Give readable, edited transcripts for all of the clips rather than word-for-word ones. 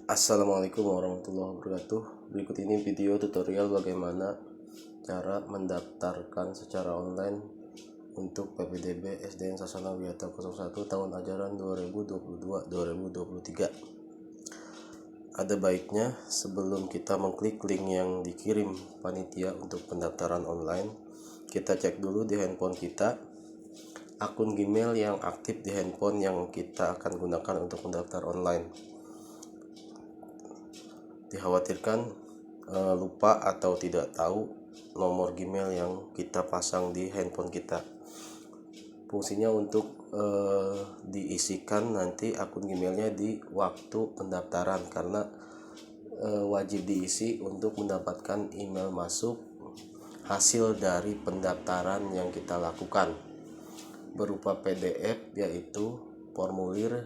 Assalamualaikum warahmatullahi wabarakatuh. Berikut ini video tutorial bagaimana cara mendaftarkan secara online untuk PPDB SDN Sasana Wiyata 01 tahun ajaran 2022-2023. Ada baiknya sebelum kita mengklik link yang dikirim panitia untuk pendaftaran online, kita cek dulu di handphone kita akun Gmail yang aktif di handphone yang kita akan gunakan untuk mendaftar online. Dikhawatirkan lupa atau tidak tahu nomor Gmail yang kita pasang di handphone kita. Fungsinya untuk diisikan nanti akun Gmailnya di waktu pendaftaran, karena wajib diisi untuk mendapatkan email masuk hasil dari pendaftaran yang kita lakukan berupa PDF, yaitu formulir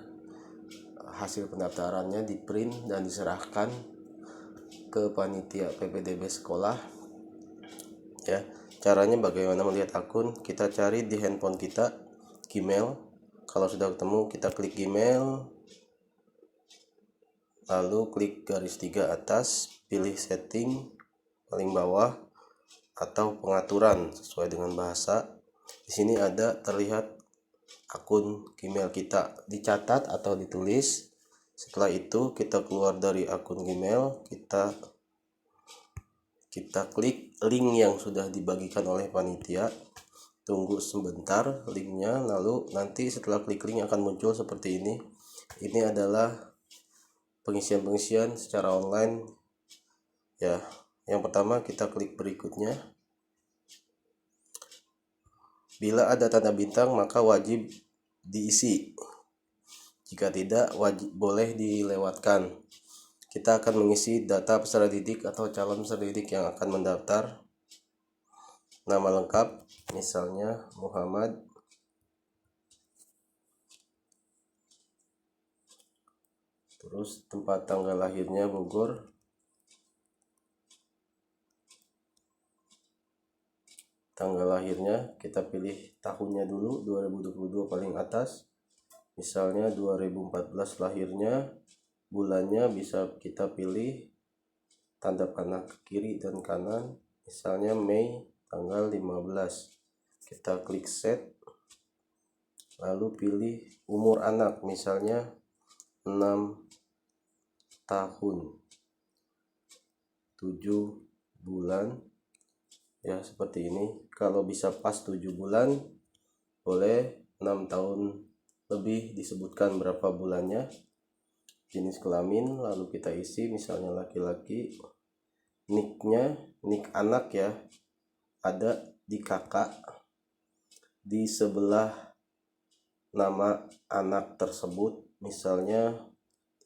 hasil pendaftarannya di print dan diserahkan ke panitia PPDB sekolah. Ya, caranya bagaimana melihat akun? Kita cari di handphone kita Gmail. Kalau sudah ketemu, kita klik Gmail, lalu klik garis 3 atas, pilih setting paling bawah atau pengaturan sesuai dengan bahasa. Di sini ada terlihat akun Gmail kita, dicatat atau ditulis. Setelah itu kita keluar dari akun Gmail, kita klik link yang sudah dibagikan oleh panitia. Tunggu sebentar linknya, lalu nanti setelah klik link akan muncul seperti ini. Ini adalah pengisian secara online. Ya, yang pertama kita klik berikutnya. Bila ada tanda bintang maka wajib diisi. Jika tidak, boleh dilewatkan. Kita akan mengisi data peserta didik atau calon peserta didik yang akan mendaftar. Nama lengkap, misalnya Muhammad. Terus tempat tanggal lahirnya Bogor. Tanggal lahirnya kita pilih tahunnya dulu, 2022 paling atas. Misalnya 2014 lahirnya. Bulannya bisa kita pilih tanda panah ke kiri dan kanan, misalnya Mei tanggal 15. Kita klik set, lalu pilih umur anak, misalnya 6 tahun 7 bulan. Ya, seperti ini. Kalau bisa pas 7 bulan, boleh 6 tahun lebih disebutkan berapa bulannya. Jenis kelamin lalu kita isi, misalnya laki-laki. Nicknya, nick anak ya, ada di kakak di sebelah nama anak tersebut, misalnya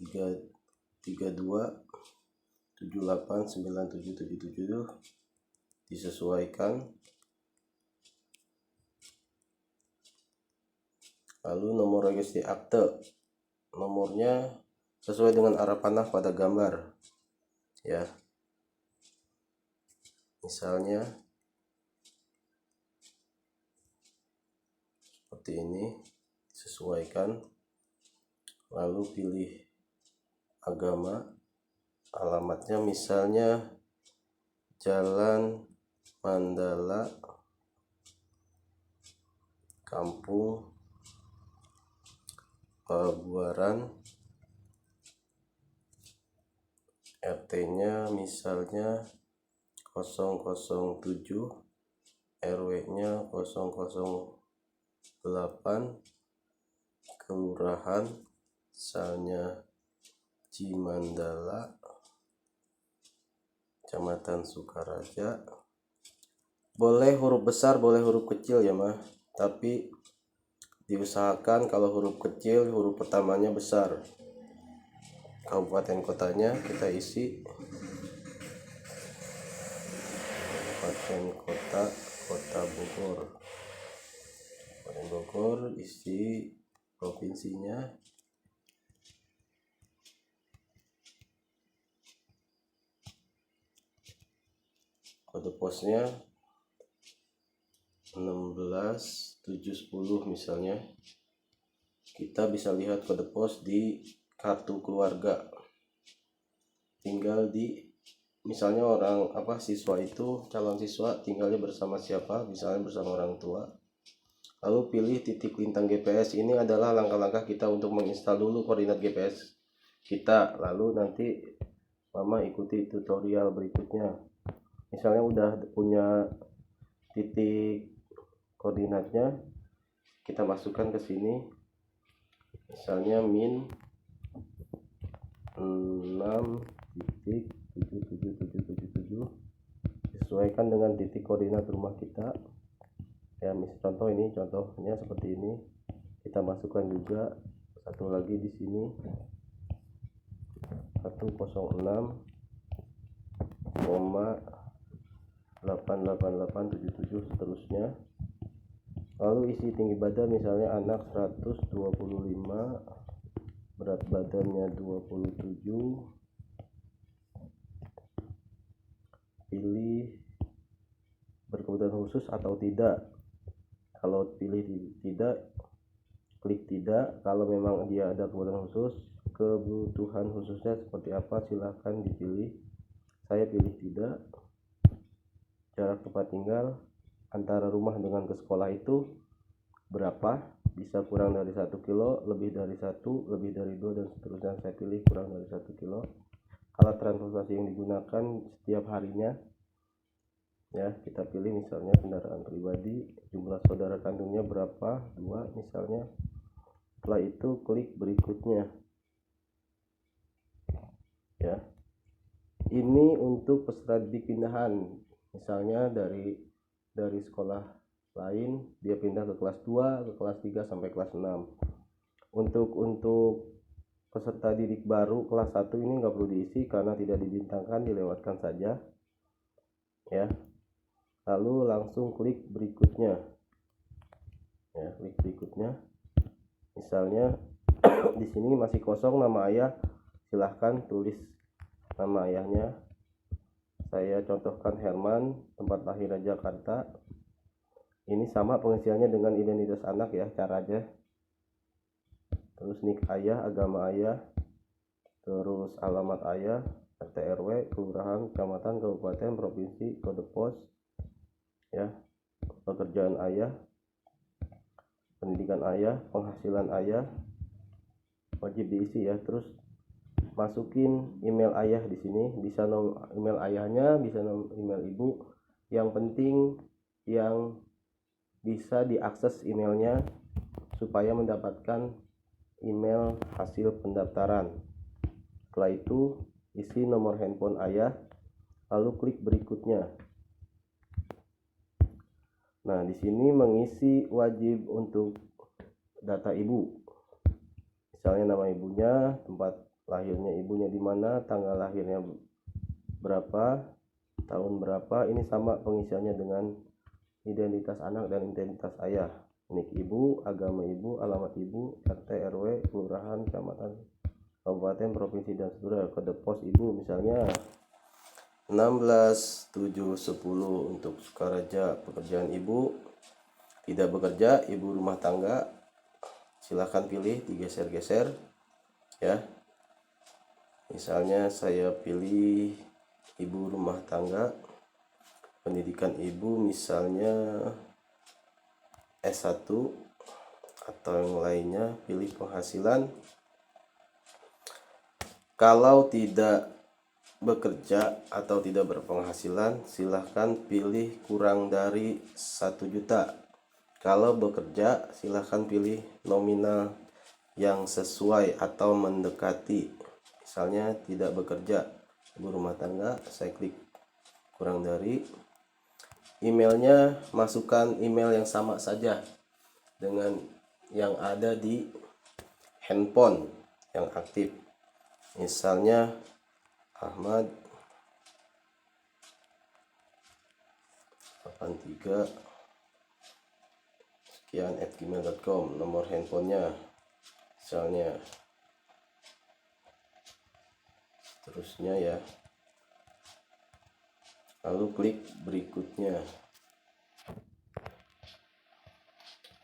332789777, disesuaikan. Lalu nomor registrasi akte, nomornya sesuai dengan arah panah pada gambar ya, misalnya seperti ini, disesuaikan. Lalu pilih agama, alamatnya misalnya Jalan Mandala, Kampung Pabuaran. RT-nya misalnya 007, RW-nya 008, kelurahan misalnya Cimandala, Kecamatan Sukaraja. Boleh huruf besar, boleh huruf kecil ya mah, tapi diusahakan kalau huruf kecil huruf pertamanya besar. Kabupaten kotanya kita isi, kabupaten kota Bogor. Kabupaten Bogor, isi provinsinya. Kode posnya 16710 misalnya. Kita bisa lihat kode pos di kartu keluarga. tinggal di, misalnya orang siswa itu, calon siswa tinggalnya bersama siapa, misalnya bersama orang tua. Lalu pilih titik lintang GPS. Ini adalah langkah-langkah kita untuk menginstal dulu koordinat GPS kita, lalu nanti Mama ikuti tutorial berikutnya. Misalnya udah punya titik koordinatnya, kita masukkan ke sini, misalnya min 6.7777, sesuaikan dengan titik koordinat rumah kita ya. Contoh ini, contohnya seperti ini. Kita masukkan juga satu lagi di sini, 106,88877, seterusnya. Lalu isi tinggi badan, misalnya anak 125, berat badannya 27. Pilih berkebutuhan khusus atau tidak. Kalau pilih tidak, klik tidak. Kalau memang dia ada kebutuhan khususnya seperti apa, silahkan dipilih. Saya pilih tidak. Jarak tempat tinggal antara rumah dengan ke sekolah itu berapa? Bisa kurang dari 1 kilo, lebih dari 1, lebih dari 2, dan seterusnya. Saya pilih kurang dari 1 kilo. Alat transportasi yang digunakan setiap harinya ya, kita pilih misalnya kendaraan pribadi. Jumlah saudara kandungnya berapa? 2 misalnya. Setelah itu klik berikutnya ya. Ini untuk peserta didik pindahan, misalnya dari sekolah lain dia pindah ke kelas 2, ke kelas 3 sampai kelas 6. Untuk peserta didik baru kelas 1 ini nggak perlu diisi karena tidak dibintangkan, dilewatkan saja ya. Lalu langsung klik berikutnya ya, klik berikutnya. Misalnya di sini masih kosong nama ayah, silahkan tulis nama ayahnya. Saya contohkan Herman, tempat lahirnya Jakarta. Ini sama pengisiannya dengan identitas anak ya, caranya. Terus nik ayah, agama ayah, terus alamat ayah, RT RW, kelurahan, kecamatan, kabupaten, provinsi, kode pos ya, pekerjaan ayah, pendidikan ayah, penghasilan ayah, wajib diisi ya. Terus masukin email ayah di sini, bisa email ayahnya, bisa email ibu. Yang penting yang bisa diakses emailnya supaya mendapatkan email hasil pendaftaran. Setelah itu isi nomor handphone ayah, lalu klik berikutnya. Nah, di sini mengisi wajib untuk data ibu. Misalnya nama ibunya, tempat lahirnya ibunya di mana, tanggal lahirnya berapa, tahun berapa. Ini sama pengisiannya dengan identitas anak dan identitas ayah. Nik ibu, agama ibu, alamat ibu, RT RW, kelurahan, kecamatan, kabupaten, provinsi, dan seterusnya. Kode pos ibu misalnya 16.710 untuk Sukaraja. Pekerjaan ibu tidak bekerja, ibu rumah tangga. Silahkan pilih, digeser-geser ya. Misalnya saya pilih ibu rumah tangga. Pendidikan ibu misalnya S1 atau yang lainnya. Pilih penghasilan. Kalau tidak bekerja atau tidak berpenghasilan, silahkan pilih kurang dari 1 juta. Kalau bekerja, silahkan pilih nominal yang sesuai atau mendekati. Misalnya tidak bekerja, ibu rumah tangga, saya klik kurang dari. Emailnya masukkan email yang sama saja dengan yang ada di handphone yang aktif. Misalnya Ahmad 83 sekian @gmail.com. Nomor handphonenya misalnya, terusnya ya. Lalu klik berikutnya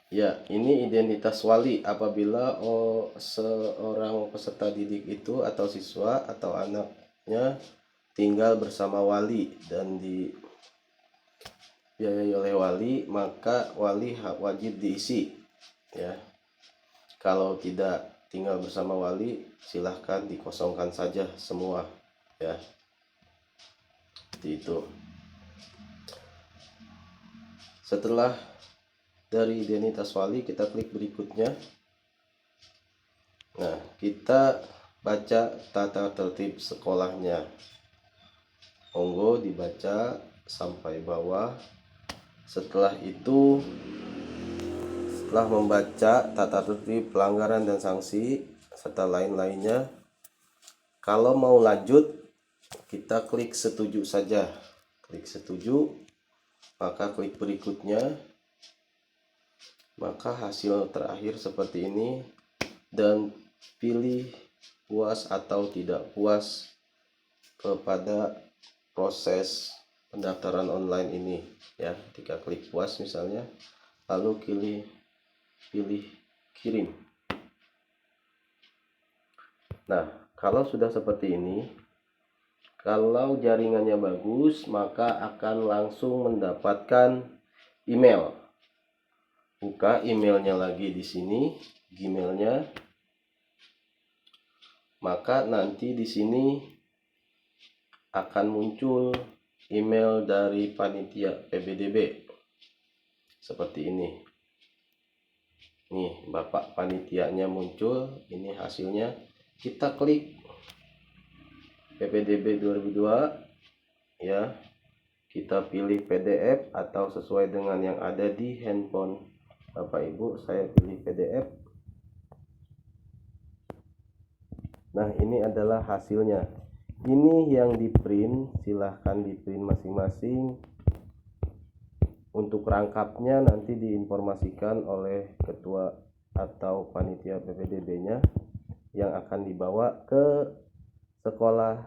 ya. Ini identitas wali apabila seorang peserta didik itu atau siswa atau anak nya tinggal bersama wali dan dibiayai oleh wali, maka wali wajib diisi ya. Kalau tidak tinggal bersama wali, silahkan dikosongkan saja semua ya. Seperti itu. Setelah dari identitas wali, kita klik berikutnya. Nah, kita baca tata tertib sekolahnya. Monggo dibaca sampai bawah. Setelah itu, setelah membaca tata tertib, pelanggaran dan sanksi serta lain-lainnya, kalau mau lanjut, kita klik setuju saja. Klik setuju, maka klik berikutnya. Maka hasil terakhir seperti ini, dan pilih puas atau tidak puas kepada proses pendaftaran online ini ya. Ketika klik puas misalnya, lalu pilih kirim. Nah, kalau sudah seperti ini, kalau jaringannya bagus, maka akan langsung mendapatkan email. Buka emailnya lagi di sini, Gmailnya. Maka nanti di sini akan muncul email dari panitia PBDB seperti ini. Nih, Bapak panitianya muncul, ini hasilnya. Kita klik PPDB 2002 ya. Kita pilih PDF atau sesuai dengan yang ada di handphone Bapak Ibu. Saya pilih PDF. Nah, ini adalah hasilnya. Ini yang di print, silahkan di print masing-masing. Untuk rangkapnya nanti diinformasikan oleh ketua atau panitia PPDB-nya yang akan dibawa ke sekolah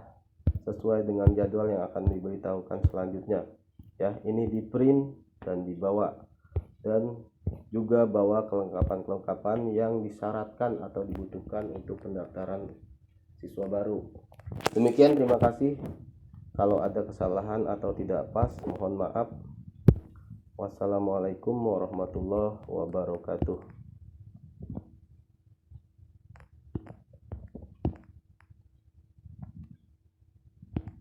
sesuai dengan jadwal yang akan diberitahukan selanjutnya ya. Ini di print dan dibawa, dan juga bawa kelengkapan-kelengkapan yang disyaratkan atau dibutuhkan untuk pendaftaran siswa baru. Demikian, terima kasih. Kalau ada kesalahan atau tidak pas, mohon maaf. Wassalamualaikum warahmatullahi wabarakatuh.